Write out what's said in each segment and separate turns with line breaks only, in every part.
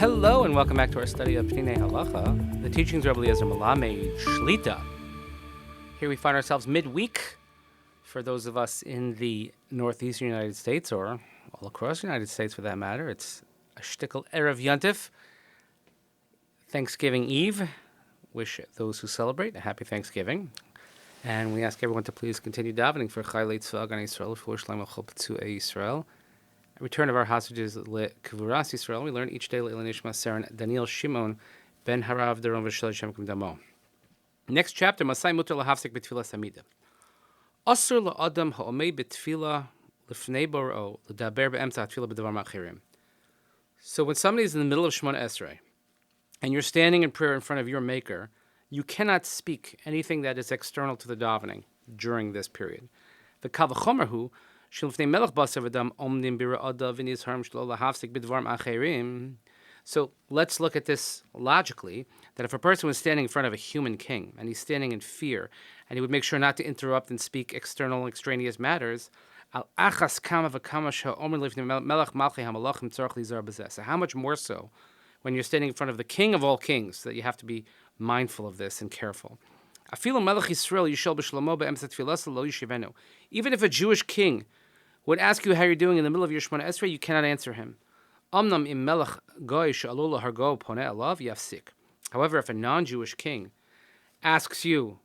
Hello and welcome back to our study of Peninei Halacha, the teachings of Rabbi Eliezer Melamed Shlita. Here we find ourselves midweek for those of us in the northeastern United States, or all across the United States for that matter. It's a shtickle Erev Yontif, Thanksgiving Eve. Wish those who celebrate a happy Thanksgiving. And we ask everyone to please continue davening for Chaylei Tzvah Gan Yisrael, for Shlomo Chop Tzui Yisrael. Return of our hostages leKavuras Yisrael. We learn each day le'ilei Nishmat Seren Daniel Shimon ben Harav Daron v'Shel Shem Kum Damo. Next chapter, Masai Mutar Lahafsik B'Tefillah Samida. Asur la'adam ha'omei b'Tefillah l'fnei bor'o l'daber be'emtza Tefillah b'davar ma'achirim. So when somebody is in the middle of Shemoneh Esreh and you're standing in prayer in front of your Maker, you cannot speak anything that is external to the davening during this period. The Kavachomer hu. So let's look at this logically, that if a person was standing in front of a human king, and he's standing in fear, and he would make sure not to interrupt and speak external and extraneous matters, so how much more so when you're standing in front of the king of all kings, that you have to be mindful of this and careful. Even if a Jewish king would ask you how you're doing in the middle of your Shemoneh Esreh, you cannot answer him. However, if a non-Jewish king asks you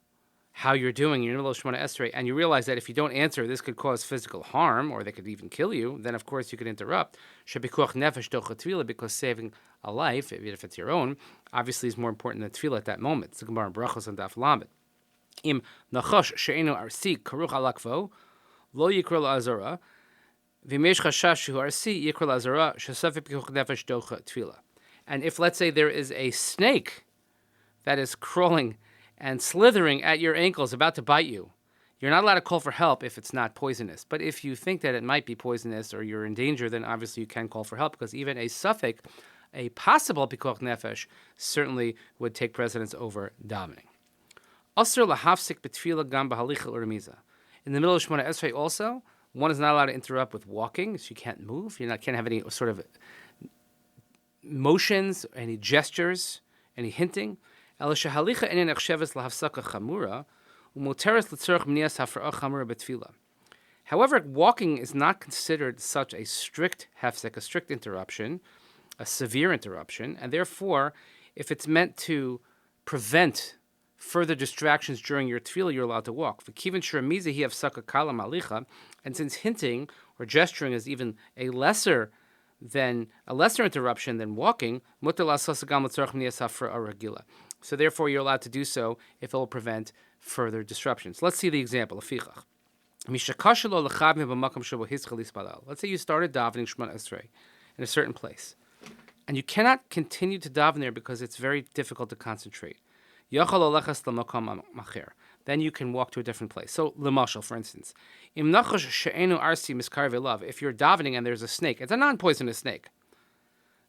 how you're doing in the middle of Shemoneh Esreh, and you realize that if you don't answer, this could cause physical harm, or they could even kill you, then of course you could interrupt. Because saving a life, even if it's your own, obviously is more important than tefillah at that moment. It's the Gemara in Brachos and Daf Lamed. Im nachosh she'enu arsi karuch alakvo lo yikra la'azara v'mesh chashash hu arsi yikra la'azara shesafik pikuch nefesh docha tefillah. And if, let's say, there is a snake that is crawling and slithering at your ankles, about to bite you, you're not allowed to call for help if it's not poisonous. But if you think that it might be poisonous or you're in danger, then obviously you can call for help, because even a suffix, a possible pikuch nefesh, certainly would take precedence over davening. Asr lahafsik b'tefillah gam b'halicha u'remiza. In the middle of Shemoneh Esreh also, one is not allowed to interrupt with walking, so you can't move. You can't have any sort of motions, any gestures, any hinting. El shehalicha enen echsheves lahafsaka chamura u'moteres l'tzorach mnias hafra'ah chamura b'tefillah. However, walking is not considered such a strict hefsek, a strict interruption, a severe interruption, and therefore, if it's meant to prevent further distractions during your tefillah, you're allowed to walk. And since hinting or gesturing is even a lesser interruption than walking, so therefore you're allowed to do so if it will prevent further disruptions. Let's see the example. Let's say you started davening Shemoneh Esreh in a certain place, and you cannot continue to daven there because it's very difficult to concentrate. Then you can walk to a different place. So, l'mashal, for instance, if you're davening and there's a snake, it's a non-poisonous snake,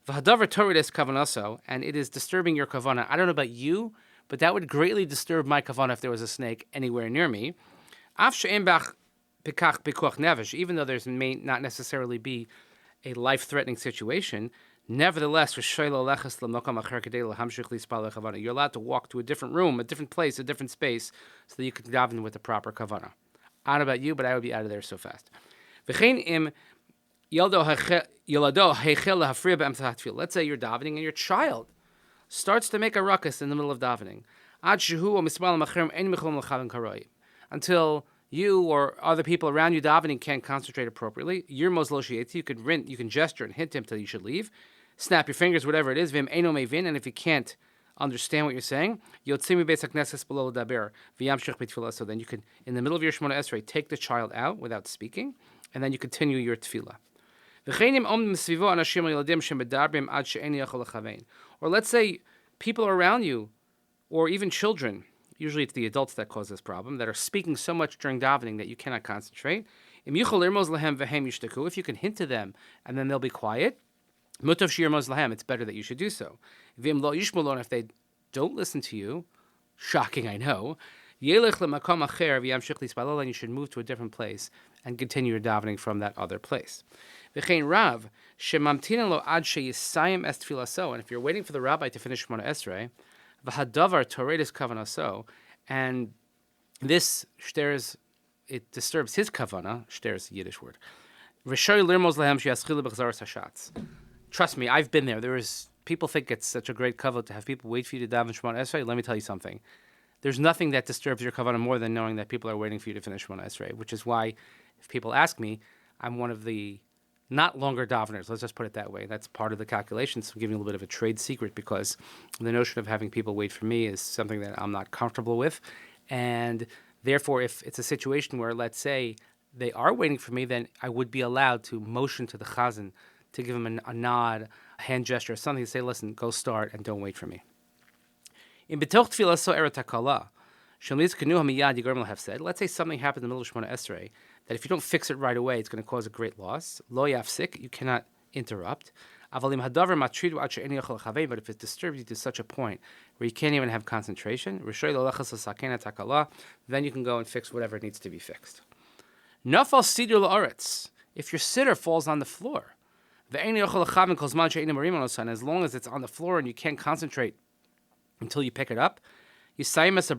and it is disturbing your kavanah. I don't know about you, but that would greatly disturb my kavanah if there was a snake anywhere near me. Even though there may not necessarily be a life-threatening situation, nevertheless, you're allowed to walk to a different room, a different place, a different space, so that you can daven with the proper kavanah. I don't know about you, but I would be out of there so fast. Let's say you're davening and your child starts to make a ruckus in the middle of davening, until you or other people around you davening can't concentrate appropriately. You can gesture and hint him till you should leave. Snap your fingers, whatever it is. And if you can't understand what you're saying, so then you can, in the middle of your Shemoneh Esreh, take the child out without speaking, and then you continue your tefillah. Or let's say people around you, or even children, usually it's the adults that cause this problem, that are speaking so much during davening that you cannot concentrate. If you can hint to them and then they'll be quiet, it's better that you should do so. If they don't listen to you, shocking I know, Yelech lemakom acher v'yamshich lispalol, and you should move to a different place and continue your davening from that other place. V'chein Rav shemamtinan lo ad sheyisayim es tfilaso, and if you're waiting for the rabbi to finish Shemoneh Esreh, v'hadavar toredes kavanaso, and this shters, it disturbs his kavana. Shters, Yiddish word. Rishoy lirmos lehem sheyaschil b'chzaras hashatz. Trust me, I've been there. People think it's such a great kavod to have people wait for you to daven Shemoneh Esreh. Let me tell you something. There's nothing that disturbs your kavanah more than knowing that people are waiting for you to finish Shemoneh Esreh, which is why, if people ask me, I'm one of the not longer daveners. Let's just put it that way. That's part of the calculation. So I'm giving you a little bit of a trade secret, because the notion of having people wait for me is something that I'm not comfortable with. And therefore, if it's a situation where, let's say, they are waiting for me, then I would be allowed to motion to the chazan to give him a nod, a hand gesture, or something to say, listen, go start and don't wait for me. In betoch tefillah so eret hakala, shemliz kenu hamiyad yigorm lahafsed. Let's say something happened in the middle of Shemoneh Esreh that if you don't fix it right away, it's going to cause a great loss. Lo yafsik, you cannot interrupt. Avalim hadavar matridu ad she'eni yochel lechavei, but if it disturbs you to such a point where you can't even have concentration, rishoy lo lechas l'sakena takala, then you can go and fix whatever needs to be fixed. Nafal sidur la'aretz, if your sitter falls on the floor, ve'eni yochel lechavei kol zman she'eni marim alosan, as long as it's on the floor and you can't concentrate until you pick it up, you should finish the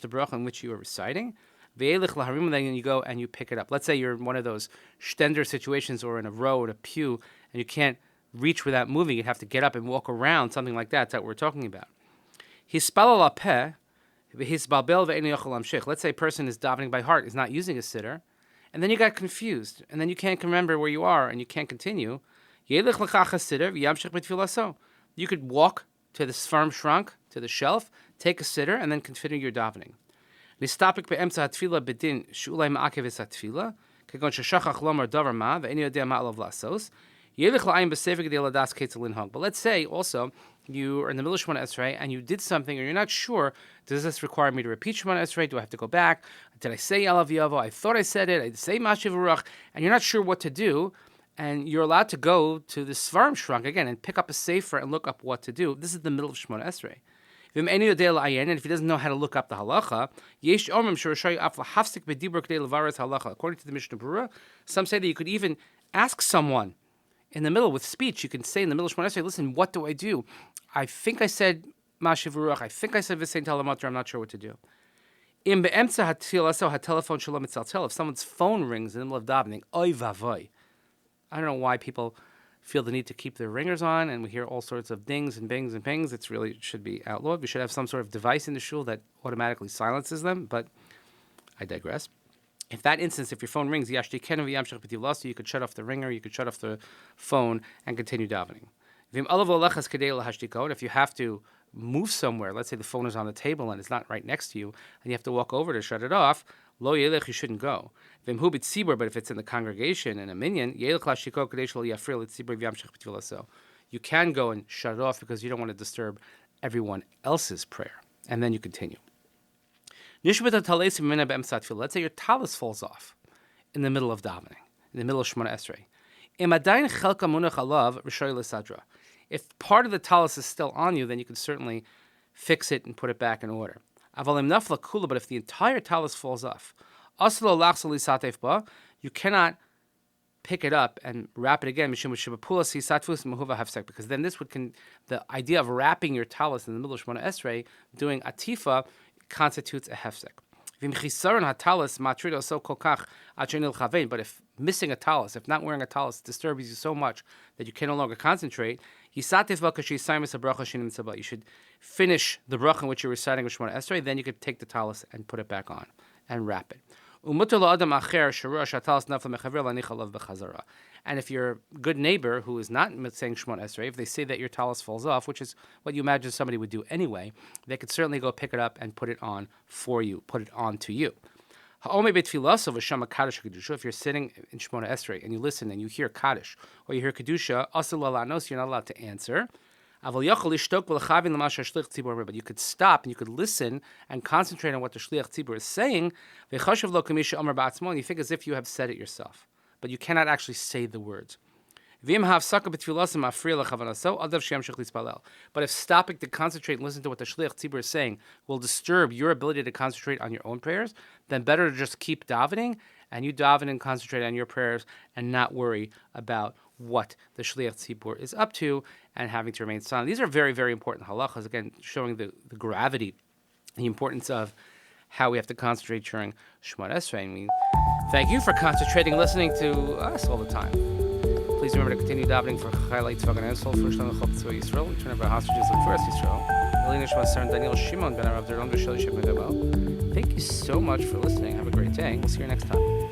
bracha in which you are reciting. Then you go and you pick it up. Let's say you're in one of those stender situations or in a row, in a pew, and you can't reach without moving. You have to get up and walk around, something like that. That's what we're talking about. Let's say a person is davening by heart, is not using a sitter, and then you got confused, and then you can't remember where you are, and you can't continue. You could walk to the Sfarim Shrunk, to the shelf, take a sitter, and then continue your davening. Nistapik be'emtza hatfila bedin she'ulai ma'akev es hatfila, kegon sheshachach lomar davar ma, ve'eni yodea ma'alav lasos, yelich la'ayim b'sefik de ladas ketzel linhog. But let's say, also, you are in the middle of Shemoneh Esreh, and you did something, or you're not sure, does this require me to repeat Shemoneh Esreh? Do I have to go back? Did I say Alav Yavo? I thought I said it. I did say Mashiv Ruach, and you're not sure what to do, and you're allowed to go to the Svarim Shrunk again and pick up a sefer and look up what to do. This is the middle of Shemoneh Esreh. And if he doesn't know how to look up the halacha, according to the Mishnah Berurah, some say that you could even ask someone in the middle with speech. You can say in the middle of Shemoneh Esreh, listen, what do I do? I think I said Mashiv Ruach. I think I said V'sein Talamatra. I'm not sure what to do. If someone's phone rings in the middle of davening, oy vavoy. I don't know why people feel the need to keep their ringers on, and we hear all sorts of dings and bings and pings. It should be outlawed. We should have some sort of device in the shul that automatically silences them, but I digress. If that instance, if your phone rings, you could shut off the ringer, you could shut off the phone, and continue davening. If you have to move somewhere, let's say the phone is on the table and it's not right next to you, and you have to walk over to shut it off, lo yelech, you shouldn't go. But if it's in the congregation in a minyan, you can go and shut it off because you don't want to disturb everyone else's prayer. And then you continue. Nishmat, let's say your talis falls off in the middle of davening, in the middle of Shemoneh Esreh. If part of the talis is still on you, then you can certainly fix it and put it back in order. But if the entire talis falls off, you cannot pick it up and wrap it again, because then this would the idea of wrapping your talis in the middle of Shemoneh Esreh, doing atifa, constitutes a hefsek. But if missing a talis, if not wearing a talis disturbs you so much that you can no longer concentrate, you should finish the bracha in which you're reciting Shemoneh Esreh, then you could take the talis and put it back on and wrap it. And if your good neighbor who is not saying Shemoneh Esreh, if they say that your talis falls off, which is what you imagine somebody would do anyway, they could certainly go pick it up and put it on for you, put it on to you. If you're sitting in Shemoneh Esreh and you listen and you hear Kaddish or you hear Kedusha, you're not allowed to answer. But you could stop and you could listen and concentrate on what the Shliach Tzibur is saying, and you think as if you have said it yourself. But you cannot actually say the words. But if stopping to concentrate and listen to what the Shliach Tzibur is saying will disturb your ability to concentrate on your own prayers, then better to just keep davening, and you daven and concentrate on your prayers and not worry about what the Shliach Tzibur is up to and having to remain silent. These are very, very important halachas, again, showing the gravity, the importance of how we have to concentrate during Shemoneh Esreh. And we thank you for concentrating, listening to us all the time. Please remember to continue davening for Chayei Tzvah and Ensol, for Shlomo Chop Tzvah Yisrael, return of our hostages and for us Yisrael. Elena Shvasar and Daniel Shimon Ben Arav Derong Shel Yishem Medabo. Thank you so much for listening. Have a great day. We'll see you next time.